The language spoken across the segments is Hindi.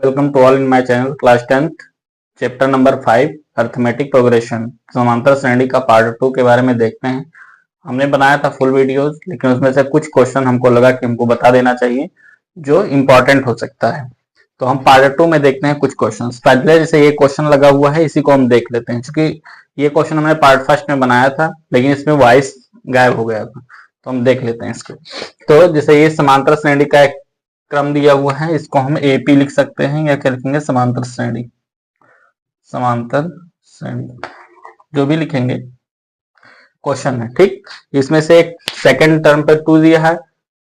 Welcome to all in my channel class 10th chapter number 5 arithmetic progression समांतर श्रेणी का पार्ट 2 के बारे में देखते हैं। हमने बनाया था फुल वीडियोस, लेकिन उसमें से कुछ क्वेश्चन हमको लगा कि हमको बता देना चाहिए जो इम्पोर्टेंट हो सकता है। तो हम पार्ट 2 में देखते हैं कुछ क्वेश्चन। पहले जैसे ये क्वेश्चन लगा हुआ है, इसी को हम देख लेते हैं, क्योंकि ये क्वेश्चन हमने पार्ट फर्स्ट में बनाया था, लेकिन इसमें वॉइस गायब हो गया था, तो हम देख लेते हैं इसको। तो जैसे ये समांतर श्रेणी का एक क्रम दिया हुआ है, इसको हम एपी लिख सकते हैं या क्या लिखेंगे, समांतर श्रेणी। समांतर श्रेणी जो भी लिखेंगे क्वेश्चन है, ठीक। इसमें से एक सेकंड टर्म पे 2 दिया है,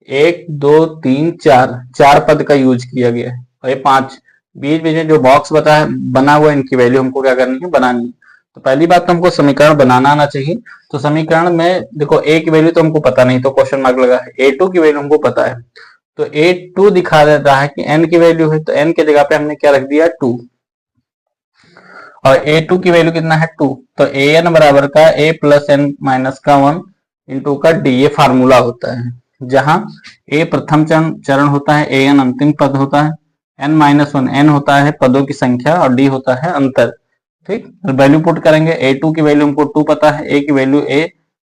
1 2 3 4 पद का यूज किया गया है, और ये 5 बीच बीच में जो बॉक्स बना हुआ है, इनकी वैल्यू हमको क्या करनी है, बनानी है। तो पहली बात तो हमको समीकरण बनाना आना चाहिए। तो समीकरण में देखो ए की वैल्यू तो हमको पता नहीं, तो क्वेश्चन मार्क लगा है। A2 की वैल्यू हमको पता है, तो A2 दिखा देता है कि n की वैल्यू है, तो n की जगह पे हमने क्या रख दिया, 2। और A2 की वैल्यू कितना है, 2। तो an बराबर का a प्लस n माइनस का 1 इंटू का d, ये फार्मूला होता है, जहां a प्रथम चरण होता है, an अंतिम पद होता है, n माइनस 1 n होता है पदों की संख्या, और d होता है अंतर, ठीक। वैल्यू पुट करेंगे। A2 की वैल्यू हमको 2 पता है, a की वैल्यू a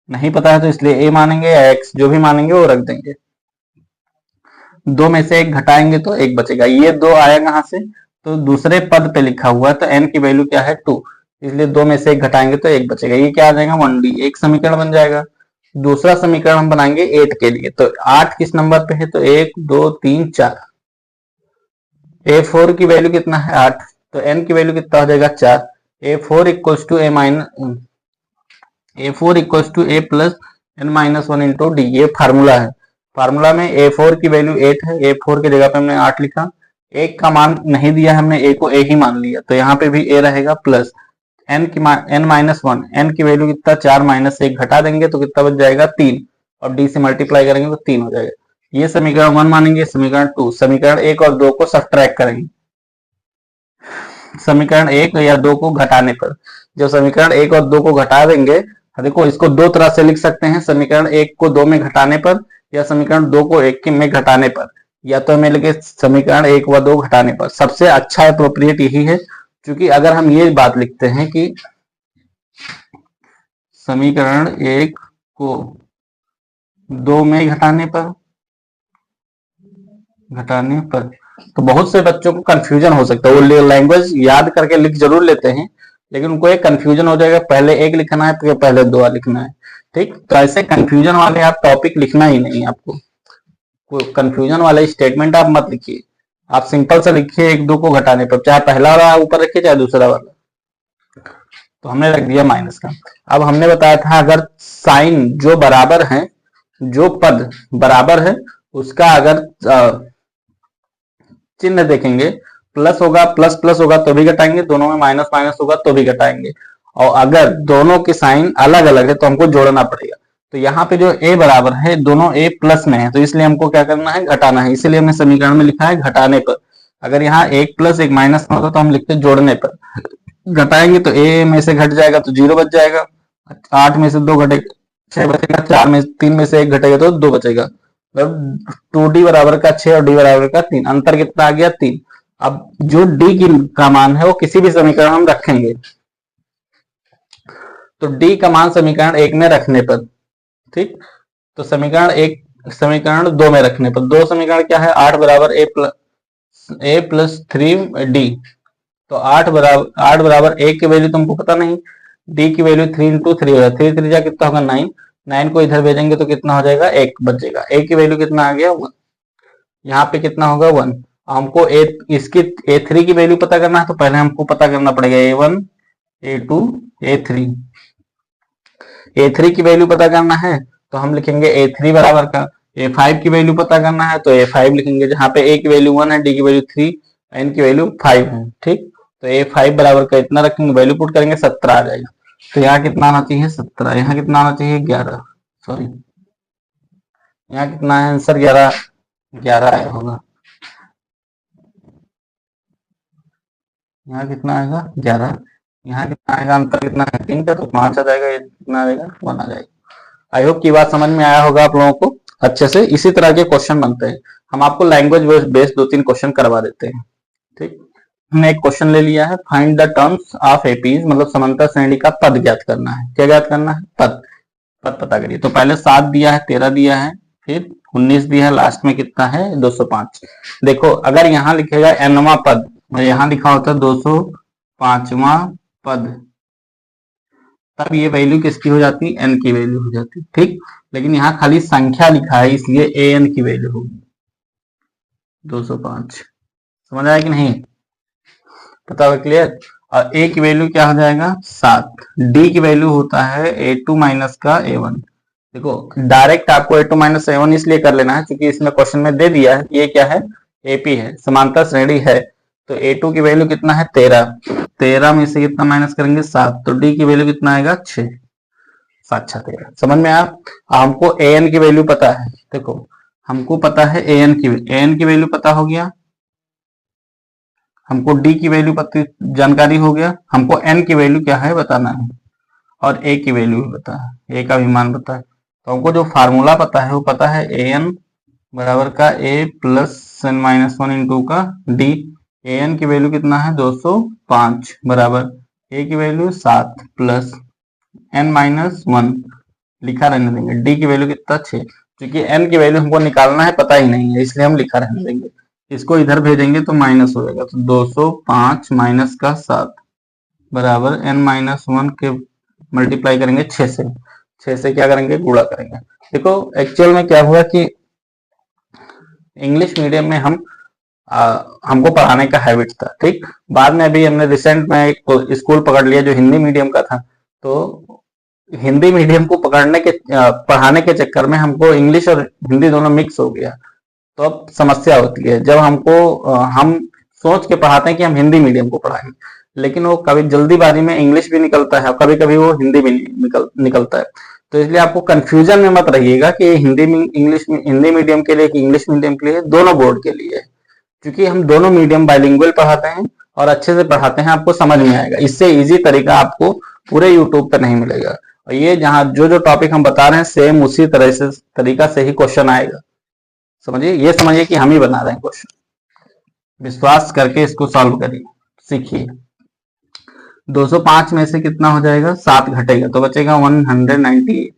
नहीं पता है, तो इसलिए a मानेंगे या x जो भी मानेंगे वो रख देंगे। 2 में से 1 घटाएंगे तो 1 बचेगा। ये 2 आया कहां से, तो दूसरे पद पे लिखा हुआ है, तो n की वैल्यू क्या है, 2, इसलिए 2 में से 1 घटाएंगे तो 1 बचेगा। ये क्या आ जाएगा, 1d, एक समीकरण बन जाएगा। दूसरा समीकरण हम बनाएंगे 8 के लिए। तो 8 किस नंबर पे है, तो 1 2 3 4। A4 की वैल्यू कितना है, 8, तो n की वैल्यू कितना हो जाएगा, 4। A4 equals to A plus n minus 1 into D, ये फार्मूला है। फार्मूला में A4 की वैल्यू 8 है, A4 की जगह पे हमने 8 लिखा। एक का मान नहीं दिया हमने, a को a ही मान लिया, तो यहाँ पे भी a रहेगा, प्लस n माइनस 1, n की वैल्यू कितना, 4 माइनस 1 घटा देंगे तो कितना बच जाएगा, 3, और d से मल्टीप्लाई करेंगे तो 3 हो जाएगा। ये समीकरण 1 मानेंगे। समीकरण 2, समीकरण 1 और 2 को सब्ट्रैक्ट करेंगे, समीकरण 1 या 2 को घटाने पर। जब समीकरण 1 और 2 को घटा देंगे, देखो इसको दो तरह से लिख सकते हैं, समीकरण 1 को 2 में घटाने पर, या समीकरण 2 को 1 में घटाने पर, या तो हमें लगे समीकरण 1 व 2 घटाने पर। सबसे अच्छा एप्रोप्रिएट यही है, क्योंकि अगर हम ये बात लिखते हैं कि समीकरण 1 को 2 में घटाने पर, तो बहुत से बच्चों को कंफ्यूजन हो सकता है। वो लैंग्वेज याद करके लिख जरूर लेते हैं, लेकिन उनको एक कंफ्यूजन हो जाएगा, पहले 1 लिखना है तो पहले 2 लिखना है, ठीक। तो ऐसे कंफ्यूजन वाले आप टॉपिक लिखना ही नहीं, आपको कोई कंफ्यूजन वाले स्टेटमेंट आप मत लिखिए। आप सिंपल से लिखिए 1 2 को घटाने पर, चाहे पहला वाला ऊपर रखिए चाहे दूसरा वाला। तो हमने रख दिया माइनस का। अब हमने बताया था, अगर साइन जो बराबर है, जो पद बराबर है, उसका अगर चिन्ह देखेंगे, प्लस होगा, प्लस प्लस होगा तो भी घटाएंगे, दोनों में माइनस माइनस होगा तो भी घटाएंगे, और अगर दोनों के साइन अलग अलग है तो हमको जोड़ना पड़ेगा। तो यहाँ पे जो a बराबर है, दोनों a प्लस में है, तो इसलिए हमको क्या करना है, घटाना है। इसीलिए हमने समीकरण में लिखा है घटाने पर। अगर यहाँ 1 प्लस 1 माइनस में होता तो हम लिखते जोड़ने पर। घटाएंगे तो a में से घट जाएगा तो 0 बच जाएगा, 8 में से 2 घटेगा 6 बचेगा, 3 में से 1 घटेगा तो 2 बचेगा। 2d बराबर का 6 और d बराबर का 3, अंतर कितना आ गया, 3। अब जो d का मान है वो किसी भी समीकरण हम रखेंगे, तो d का मान समीकरण 1 में रखने पर, ठीक। तो समीकरण 2 में रखने पर, 2 समीकरण क्या है, 8 बराबर a प्लस 3d। तो 8 बराबर a की वैल्यू तुमको पता नहीं, d की वैल्यू 3 इंटू 3 होगा, 3 3 कितना होगा, 9, 9 को इधर भेजेंगे तो कितना हो जाएगा, 1 बचेगा। a की वैल्यू कितना आ गया, 1। यहाँ पे कितना होगा, 1। हमको इसकी a3 की वैल्यू पता करना है, तो पहले हमको पता करना पड़ेगा a1 a2 a3। a3 की वैल्यू पता करना है तो हम लिखेंगे a3 बराबर का, a5 की वैल्यू पता करना है तो a5 लिखेंगे, जहाँ पे a की वैल्यू 1 है, d की वैल्यू 3, n की वैल्यू 5 है, ठीक। तो a5 बराबर का इतना रखेंगे, वैल्यू पुट करेंगे, 17 आ जाएगा। तो यहाँ कितना आना चाहिए, 17। यहाँ कितना आना चाहिए, 11, सॉरी यहाँ कितना है आंसर, 11 आया होगा। यहाँ कितना आएगा, 11। यहाँ कितना आएगा, अंतर कितना है, 3 का, तो 5 आ जाएगा। ये कितना आएगा, 1 आ जाएगा। आई होप की बात समझ में आया होगा आप लोगों को अच्छे से। इसी तरह के क्वेश्चन बनते हैं, हम आपको लैंग्वेज बेस्ड 2-3 क्वेश्चन करवा देते हैं। ठीक, हमने एक क्वेश्चन ले लिया है, find the terms of APs, मतलब समांतर श्रेणी का पद ज्ञात करना है। क्या ज्ञात करना है? पद। पद पता करिए। तो पहले 7 दिया है, 13 दिया है, फिर 19 दिया है, लास्ट में कितना है? 205। देखो अगर यहाँ लिखेगा nवां पद, यहाँ लिखा होता है 205वां पद, तब ये वैल्यू किसकी हो जाती? n की वैल्यू हो जाती। ठीक, लेकिन यहाँ खाली संख्या लिखा है इसलिए an की वैल्यू होगी 205। समझ आया कि नहीं? पता हुआ? क्लियर? और a की वैल्यू क्या हो जाएगा? 7। d की वैल्यू होता है a2 माइनस का a1। देखो डायरेक्ट आपको a2 माइनस a1 इसलिए कर लेना है क्योंकि इसमें क्वेश्चन में दे दिया है ये क्या है? AP है, समांतर श्रेणी है। तो a2 की वैल्यू कितना है? 13। 13 में से कितना माइनस करेंगे? 7। तो d की वैल्यू कितना आएगा? 6। 7 6 13। समझ में आया? हमको an की वैल्यू पता है। देखो हमको पता है an की वैल्यू पता हो गया, हमको d की वैल्यू पता जानकारी हो गया, हमको n की वैल्यू क्या है बताना है, और a की वैल्यू भी पता है, a का भी मान पता है। तो हमको जो फार्मूला पता है वो पता है an बराबर का a plus n minus 1 into का d। an की वैल्यू कितना है? 205 बराबर a की वैल्यू 7 प्लस n माइनस 1 लिखा रहने देंगे, d की वैल्यू कितना? 6। क्योंकि n की वैल्यू हमको निकालना है, पता ही नहीं है, इसलिए हम लिखा रहने देंगे। इसको इधर भेजेंगे तो माइनस हो जाएगा, तो 205 माइनस का 7 बराबर n माइनस 1 के मल्टीप्लाई करेंगे 6 से, 6 से क्या करेंगे? गुणा करेंगे। देखो एक्चुअल में क्या हुआ कि इंग्लिश मीडियम में हमको पढ़ाने का हैबिट था। ठीक, बाद में अभी हमने रिसेंट में एक स्कूल पकड़ लिया जो हिंदी मीडियम का था, तो हिंदी मीडियम को पढ़ाने के चक्कर में हमको इंग्लिश और हिंदी दोनों मिक्स हो गया। तो अब समस्या होती है जब हम सोच के पढ़ाते हैं कि हम हिंदी मीडियम को पढ़ाएंगे, लेकिन वो कभी जल्दीबाजी में इंग्लिश भी निकलता है और कभी कभी वो हिंदी भी निकलता है। तो इसलिए आपको कंफ्यूजन में मत रहिएगा कि हिंदी मीडियम के लिए कि इंग्लिश मीडियम के लिए, दोनों बोर्ड के लिए, क्योंकि हम दोनों मीडियम बाइलिंगुअल पढ़ाते हैं और अच्छे से पढ़ाते हैं, आपको समझ में आएगा। इससे इजी तरीका आपको पूरे यूट्यूब पे नहीं मिलेगा। और ये जहां जो टॉपिक हम बता रहे हैं सेम उसी तरीका से ही क्वेश्चन आएगा। समझिए, ये समझिए कि हम ही बना रहे हैं क्वेश्चन। विश्वास करके इसको सॉल्व करिए, सीखिए। 205 में से कितना हो जाएगा? 7 घटेगा तो बचेगा 198,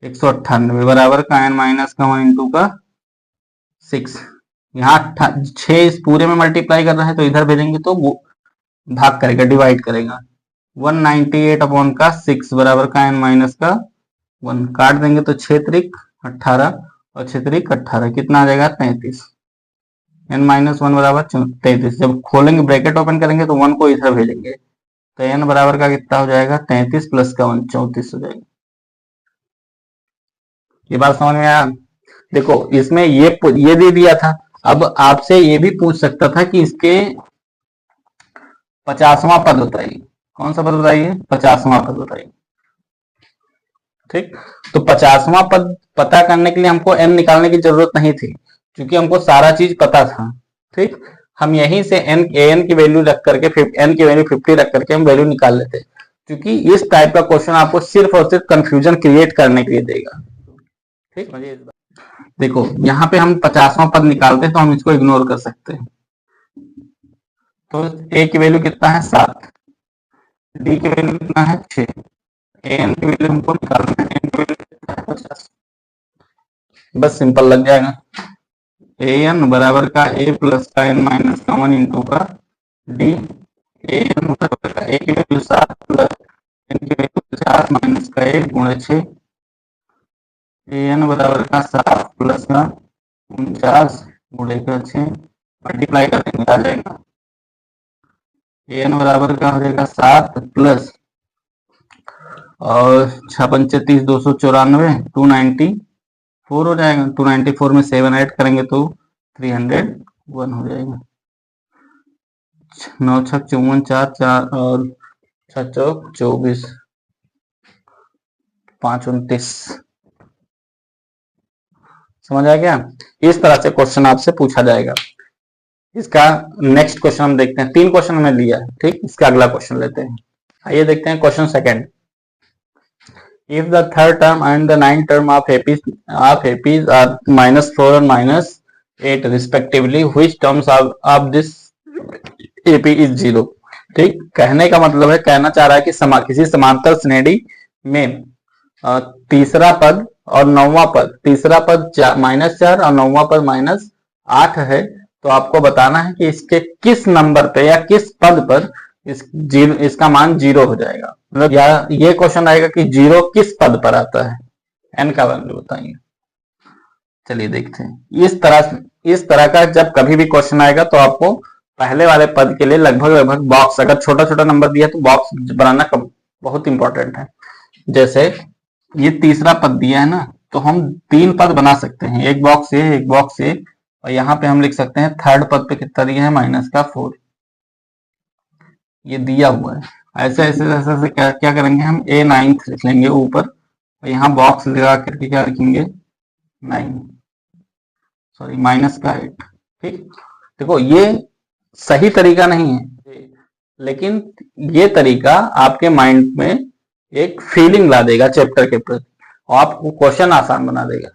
198 बराबर का n माइनस का 1 इंटू का 6। यहाँ 6 इस पूरे में मल्टीप्लाई कर रहे हैं तो इधर भेजेंगे तो भाग करेगा, डिवाइड करेगा। 198 अपॉन का 6 बराबर का n माइनस का 1, काट देंगे तो 6 त्रिक 18 और 6 त्रिक 18, कितना आ जाएगा? 33। n माइनस 1 बराबर 33। जब खोलेंगे ब्रैकेट ओपन करेंगे तो 1 को इधर भेजेंगे तो n बराबर का कितना हो जाएगा? 33 प्लस का 1 34 हो जाएगा। ये बात समझ में आया? देखो इसमें ये दे दिया था, अब आपसे ये भी पूछ सकता था कि इसके 50वां पद बताइए। कौन सा पद बताइए? 50वां पद बताइए। ठीक, तो 50वां पद पता करने के लिए हमको n निकालने की जरूरत नहीं थी क्योंकि हमको सारा चीज पता था। ठीक, हम यहीं से an की वैल्यू रख करके n की वैल्यू 50 रख करके हम वैल्यू निकाल लेते, क्योंकि इस टाइप का क्वेश्चन आपको सिर्फ और सिर्फ कंफ्यूजन क्रिएट करने के लिए देगा। ठीक, देखो यहाँ पे हम 50वां पद निकालते हैं तो हम इसको इग्नोर कर सकते हैं। तो a की वैल्यू कितना है? 7, d की वैल्यू कितना है? 6, an की वैल्यू हमको निकालना है, n की वैल्यू कितना है? 50। बस सिंपल लग जाएगा। an बराबर का a प्लस का n माइनस का 1 इंटू का d। an बराबर का a की वैल्यू 7 प्लस n की वैल्यू 50 माइनस का 1 गुणे 6। an बराबर का 7 प्लस का 49 गुणे का 6, मल्टीप्लाई कर देंगे आ जाएगा। an बराबर का हो जाएगा 7 प्लस और 6 पंचे 30, 294, 294 हो जाएगा। 294 में 7 ऐड करेंगे तो 301 हो जाएगा। 9 6 54, 4 4 और 6 चौक 24, 5 29। समझ आ गया? इस तरह से क्वेश्चन आपसे पूछा जाएगा। इसका नेक्स्ट क्वेश्चन हम देखते हैं। 3 क्वेश्चन हमने लिया है। ठीक, इसका अगला क्वेश्चन लेते हैं। आइए देखते हैं question second. If the third term and the ninth term of APs are -4 and -8 respectively, which terms of this AP is 0। ठीक, कहने का मतलब है, कहना चाह रहा है कि किसी समांतर श्रेणी में तीसरा पद और नौवां पद, तीसरा पद -4 और नौवां पद -8 है, तो आपको बताना है कि इसके किस नंबर पे या किस पद पर इसका मान 0 हो जाएगा। मतलब या ये क्वेश्चन आएगा कि 0 किस पद पर आता है, n का वैल्यू बताइए। चलिए देखते हैं। इस तरह का जब कभी भी क्वेश्चन आएगा तो आपको पहले वाले पद के लिए लगभग बॉक्स, अगर छोटा छोटा नंबर दिया तो बॉक्स बनाना बहुत इंपॉर्टेंट है। जैसे ये तीसरा पद दिया है ना, तो हम 3 पद बना सकते हैं, एक बॉक्स ए, एक बॉक्स ए, और यहाँ पे हम लिख सकते हैं थर्ड पद पे कितना दिया है, -4। ये दिया हुआ है। ऐसे ऐसे ऐसे ऐसे क्या करेंगे हम, A9 लिख लेंगे ऊपर, और यहाँ बॉक्स लगा करके क्या लिखेंगे, 9, सॉरी -8। ठीक, देखो ये सही तरीका नहीं है, लेकिन ये तरीका आपके माइंड में एक फीलिंग ला देगा चैप्टर के प्रति, और आपको क्वेश्चन आसान बना देगा।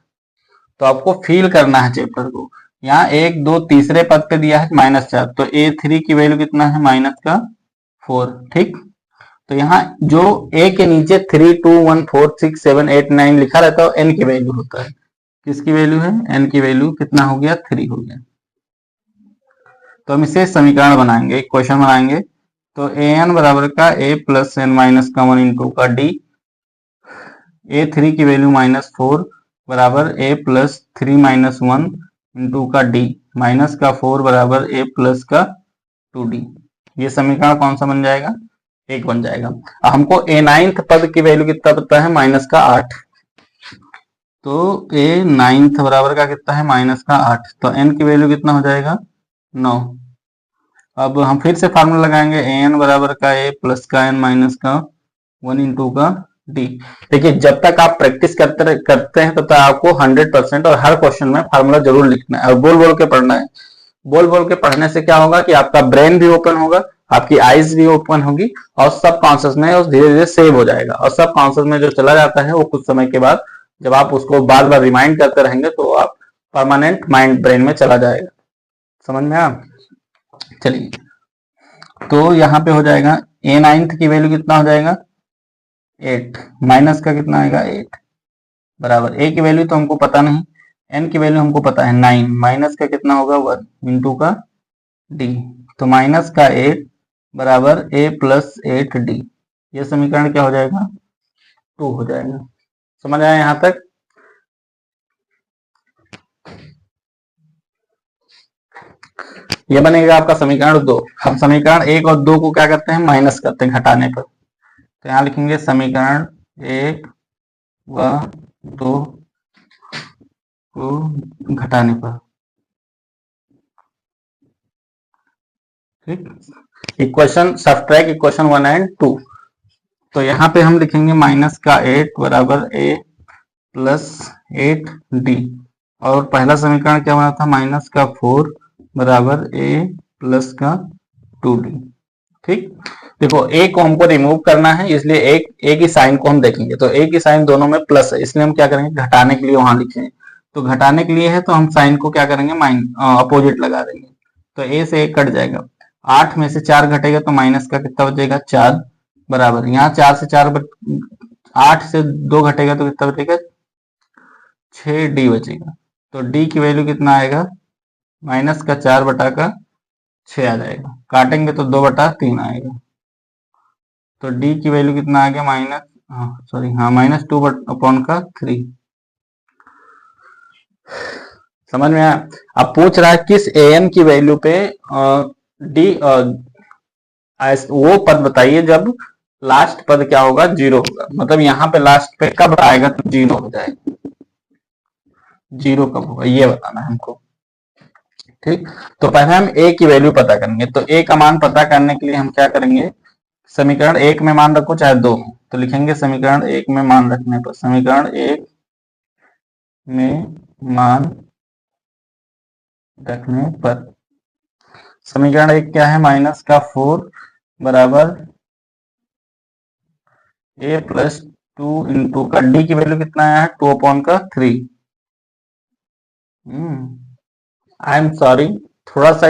तो आपको फील करना है चैप्टर को। यहाँ 1 2 तीसरे पद पे दिया है -4, तो A3 की वैल्यू कितना है, -4। ठीक, तो यहाँ जो A के नीचे 3 2 1 4 6 7 8 9 लिखा रहता है, N की वैल्यू होता है। किसकी वैल्यू है, N की वैल्यू कितना हो गया, 3 हो गया। तो हम इसे समीकरण बनाएंगे, एक क्वेश्चन बनाएंगे। तो an बराबर का a प्लस n माइनस का 1 इंटू का d, A3 की वैल्यू -4 बराबर a प्लस 3 माइनस 1 इंटू का d, माइनस का 4 बराबर a प्लस का 2d। ये समीकरण कौन सा बन जाएगा, 1 बन जाएगा। हमको A9 पद की वैल्यू कितना पता है, -8। तो A9 बराबर का कितना है, -8, तो n की वैल्यू कितना हो जाएगा, 9। अब हम फिर से फार्मूला लगाएंगे, an बराबर का a प्लस का n माइनस का 1 इंटू का d। देखिए जब तक आप प्रैक्टिस करते हैं तब तक आपको 100% और हर क्वेश्चन में फार्मूला जरूर लिखना है और बोल बोल के पढ़ना है। बोल बोल के पढ़ने से क्या होगा कि आपका ब्रेन भी ओपन होगा, आपकी आईज भी ओपन होगी, और सब कॉन्शियस में धीरे धीरे सेव हो जाएगा। और सब कॉन्शियस में जो चला जाता है वो कुछ समय के बाद जब आप उसको बार बार रिमाइंड करते रहेंगे तो आप परमानेंट माइंड ब्रेन में चला जाएगा। समझ में आया? चलिए, तो यहाँ पे हो जाएगा A9 की वैल्यू कितना हो जाएगा, 8, माइनस का कितना आएगा, 8 बराबर a की वैल्यू तो हमको पता नहीं, n की वैल्यू हमको पता है 9, माइनस का कितना होगा, 1 इंटू का d। तो माइनस का 8 बराबर a प्लस 8d। ये समीकरण क्या हो जाएगा, 2 हो जाएगा। समझ आया यहाँ तक? ये बनेगा आपका समीकरण 2। हम समीकरण 1 और 2 को क्या करते हैं, माइनस करते हैं घटाने पर। तो यहाँ लिखेंगे समीकरण 1 व 2 को घटाने पर। ठीक, इक्वेशन सब्ट्रैक्ट इक्वेशन 1 एंड 2। तो यहाँ पे हम लिखेंगे माइनस का 8 बराबर a प्लस 8d, और पहला समीकरण क्या बना था, माइनस का 4 बराबर a प्लस का 2d। ठीक, देखो a को हमको रिमूव करना है, इसलिए एक ही साइन को हम देखेंगे। तो a की साइन दोनों में प्लस है, इसलिए हम क्या करेंगे, घटाने के लिए वहां लिखेंगे। तो घटाने के लिए है तो हम साइन को क्या करेंगे, अपोजिट लगा देंगे। तो a से 1 कट जाएगा, 8 में से 4 घटेगा तो माइनस का कितना बचेगा, 4 बराबर, यहाँ 4 से 8 से 2 घटेगा तो कितना बचेगा, 6d बचेगा। तो d की वैल्यू कितना आएगा, माइनस का 4 बटा का 6 आ जाएगा। काटेंगे तो 2 बटा 3 आएगा। तो d की वैल्यू कितना आ गया, -2 अपॉन का 3। समझ में आया? अब पूछ रहा है किस an की वैल्यू पे d वो पद बताइए जब लास्ट पद क्या होगा, 0 होगा। मतलब यहाँ पे लास्ट पे कब आएगा तो 0 हो जाएगा। 0 कब होगा ये बताना है हमको। ठीक, तो पहले हम a की वैल्यू पता करेंगे। तो a का मान पता करने के लिए हम क्या करेंगे, समीकरण 1 में मान रखो चाहे 2 में, तो लिखेंगे समीकरण 1 में मान रखने पर, समीकरण 1 में मान रखने पर समीकरण 1 क्या है, माइनस का 4 बराबर a प्लस 2 इंटू का d की वैल्यू कितना आया है, 2 अपॉन का 3। आई एम सॉरी, थोड़ा सा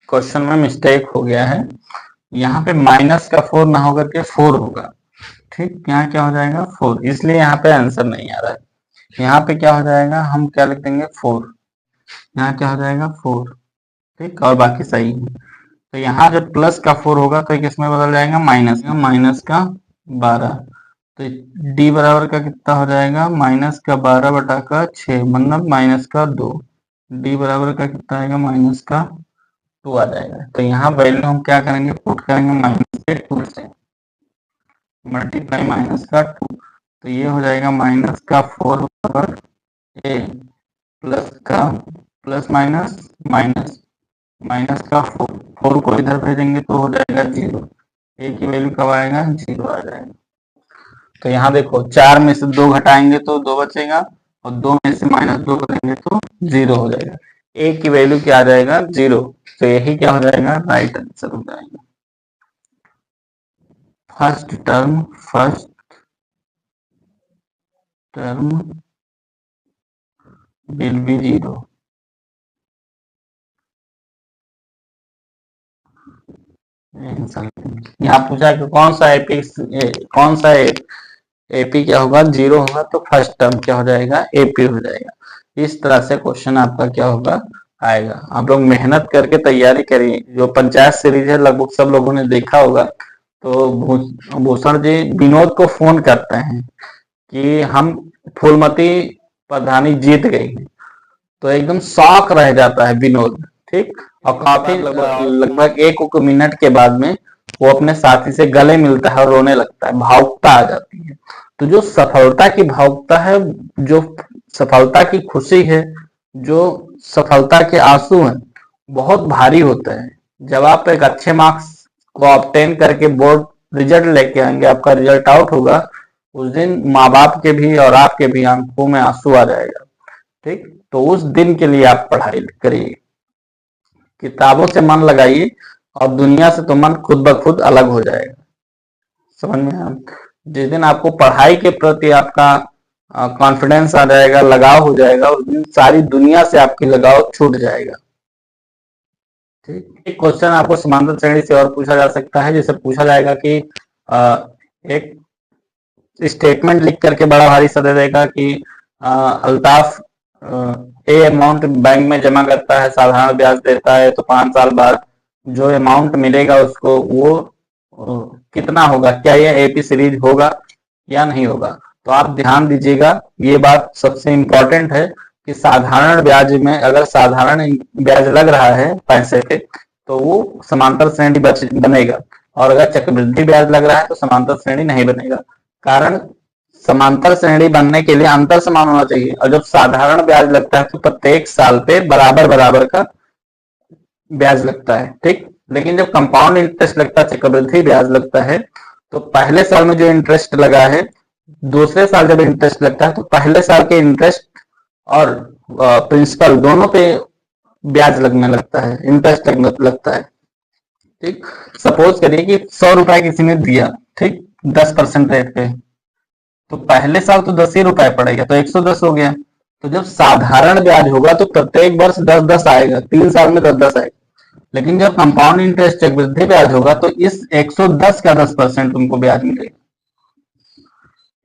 क्वेश्चन में मिस्टेक हो गया है, यहाँ पे माइनस का 4 ना होकर के 4 होगा। ठीक, यहाँ क्या हो जाएगा 4, इसलिए यहाँ पे आंसर नहीं आ रहा है। यहाँ पे क्या हो जाएगा, हम क्या लिख देंगे 4, यहाँ क्या हो जाएगा 4। ठीक, और बाकी सही है। तो यहाँ जब प्लस का 4 होगा तो किस में बदल जाएगा, माइनस का 12। तो डी बराबर का कितना हो जाएगा, माइनस का 12 बटा का 6, मतलब माइनस का 2। डी बराबर का कितना आएगा, माइनस का 2 आ जाएगा। तो यहाँ वैल्यू हम क्या करेंगे, पुट करेंगे माइनस के 2 से, मल्टीप्लाई माइनस का 2। तो ये हो जाएगा माइनस का 4 बराबर ए, प्लस का प्लस माइनस माइनस माइनस का 4 को इधर भेजेंगे तो हो जाएगा 0। ए की वैल्यू कब आएगा, 0 आ जाएगा। तो यहाँ देखो 4 में से 2 घटाएंगे तो 2 बचेगा, और 2 में से -2 करेंगे तो 0 हो जाएगा। ए की वैल्यू क्या आ जाएगा, 0। तो यही क्या हो जाएगा, राइट आंसर हो जाएगा। First term will be 0। यहाँ पूछा कि कौन सा एपी क्या होगा, 0 होगा, तो फर्स्ट टर्म क्या हो जाएगा, एपी हो जाएगा। इस तरह से क्वेश्चन आपका क्या होगा, आएगा। आप लोग मेहनत करके तैयारी करिए। जो पंचायत सीरीज है लगभग सब लोगों ने देखा होगा। तो भूषण जी विनोद को फोन करते हैं कि हम फूलमती प्रधानी जीत गई। तो एकदम शॉक रह जाता है विनोद। ठीक, और काफी लगभग 1 मिनट के बाद में वो अपने साथी से गले मिलता है और रोने लगता है, भावुकता आ जाती है। तो जो सफलता की भावुकता है, जो सफलता की खुशी है, जो सफलता के आंसू हैं, बहुत भारी होते हैं। जब आप एक अच्छे मार्क्स को ऑब्टेन करके बोर्ड रिजल्ट लेके आएंगे, आपका रिजल्ट आउट होगा, उस दिन माँ बाप के भी और आपके भी आंखों में आंसू आ जाएगा। ठीक, तो उस दिन के लिए आप पढ़ाई करिए, किताबों से मन लगाइए, और दुनिया से तो मन खुद ब खुद अलग हो जाएगा। समझ में आप, जिस दिन आपको पढ़ाई के प्रति आपका कॉन्फिडेंस आ जाएगा, लगाव हो जाएगा, उस दिन सारी दुनिया से आपकी लगाव छूट जाएगा। ठीक, एक क्वेश्चन आपको समांतर श्रेणी से और पूछा जा सकता है, जैसे पूछा जाएगा कि एक स्टेटमेंट लिख करके बड़ा भारी सा दे देगा कि अल्ताफ ए अमाउंट बैंक में जमा करता है, साधारण ब्याज देता है, तो 5 साल बाद जो अमाउंट मिलेगा उसको वो कितना होगा, क्या ये एपी सीरीज होगा या नहीं होगा। तो आप ध्यान दीजिएगा, ये बात सबसे इंपॉर्टेंट है कि साधारण ब्याज में अगर साधारण ब्याज लग रहा है पैसे पे, तो वो समांतर श्रेणी बनेगा, और अगर चक्रवृद्धि ब्याज लग रहा है तो समांतर श्रेणी नहीं बनेगा। कारण समांतर श्रेणी बनने के लिए अंतर समान होना चाहिए, और जब साधारण ब्याज लगता है तो प्रत्येक साल पे बराबर बराबर का ब्याज लगता है। ठीक, लेकिन जब कंपाउंड इंटरेस्ट लगता है, चक्रवृद्धि ब्याज लगता है, तो पहले साल में जो इंटरेस्ट लगा है, दूसरे साल जब इंटरेस्ट लगता है तो पहले साल के इंटरेस्ट और प्रिंसिपल दोनों पे ब्याज लगने लगता है, इंटरेस्ट लगने लगता है। ठीक, सपोज करिए कि 100 रुपए किसी ने दिया, ठीक, 10% रेट पे, तो पहले साल तो 10 ही रुपए पड़ेगा, तो 110 हो गया। तो जब साधारण ब्याज होगा तो प्रत्येक वर्ष 10-10 आएगा, 3 साल में 10-10 आएगा। लेकिन जब कंपाउंड इंटरेस्ट चक्रवृद्धि ब्याज होगा तो इस 110 का 10% तुमको ब्याज मिलेगा,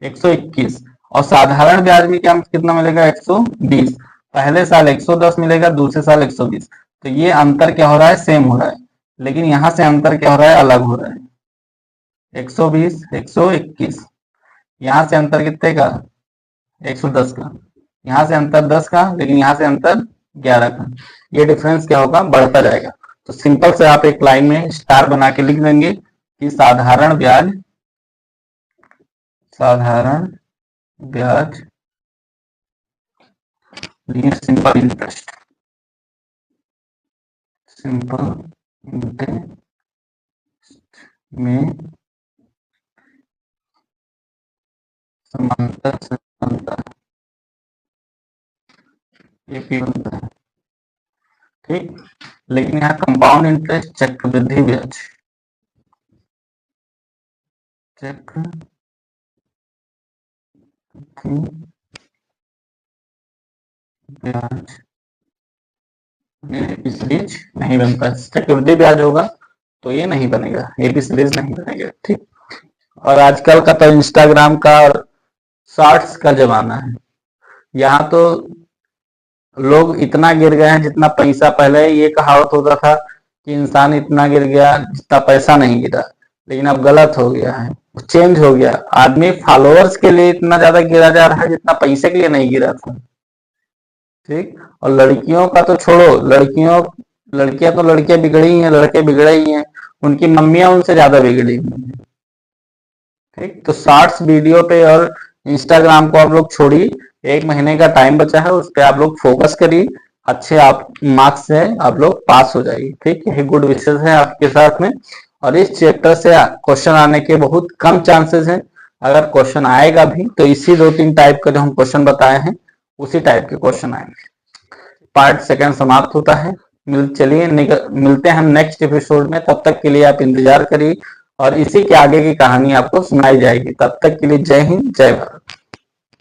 121। और साधारण ब्याज में क्या कितना मिलेगा, 120। पहले साल 110 मिलेगा, दूसरे साल 120। तो ये अंतर क्या हो रहा है, सेम हो रहा है, लेकिन यहां से अंतर क्या हो रहा है, अलग हो रहा है। 120, 121, यहां से अंतर कितने का, 110 का। यहाँ से अंतर 10 का, लेकिन यहाँ से अंतर 11 का। ये डिफरेंस क्या होगा, बढ़ता जाएगा। तो सिंपल से आप एक लाइन में स्टार बना के लिख देंगे कि साधारण ब्याज सिंपल इंटरेस्ट में समांतर से बनता है, ये भी बनता है। ठीक, लेकिन यहाँ कंपाउंड इंटरेस्ट चक्रवृद्धि ब्याज एपी सीरीज नहीं बनता। चक्रवृद्धि ब्याज होगा तो ये नहीं बनेगा, एपी सीरीज नहीं बनेगा। ठीक। और आजकल का तो इंस्टाग्राम का और शॉर्ट्स का जमाना है। यहाँ तो लोग इतना गिर गए हैं जितना पैसा, पहले ये कहावत होता था कि इंसान इतना गिर गया जितना पैसा नहीं गिरा, लेकिन अब गलत हो गया है, चेंज हो गया। आदमी फॉलोअर्स के लिए इतना ज्यादा गिरा जा रहा है जितना पैसे के लिए नहीं गिरा था। ठीक। और लड़कियों का तो छोड़ो, लड़कियां तो लड़कियां बिगड़ी ही हैं, लड़के बिगड़े ही हैं, उनकी मम्मियां उनसे ज्यादा बिगड़ी हुई हैं। ठीक। तो शॉर्ट्स वीडियो पे और इंस्टाग्राम को आप लोग छोड़िए, 1 महीने का टाइम बचा है, उस पर आप लोग फोकस करिए, अच्छे आप मार्क्स से आप लोग पास हो जाइए। ठीक। यही गुड विशेष है आपके साथ में। और इस चैप्टर से क्वेश्चन आने के बहुत कम चांसेस हैं। अगर क्वेश्चन आएगा भी तो इसी 2-3 टाइप का जो हम क्वेश्चन बताए हैं उसी टाइप के क्वेश्चन आएंगे। पार्ट सेकंड समाप्त होता है। चलिए मिलते हैं हम नेक्स्ट एपिसोड में। तब तक के लिए आप इंतजार करिए और इसी के आगे की कहानी आपको सुनाई जाएगी। तब तक के लिए जय हिंद, जय भारत।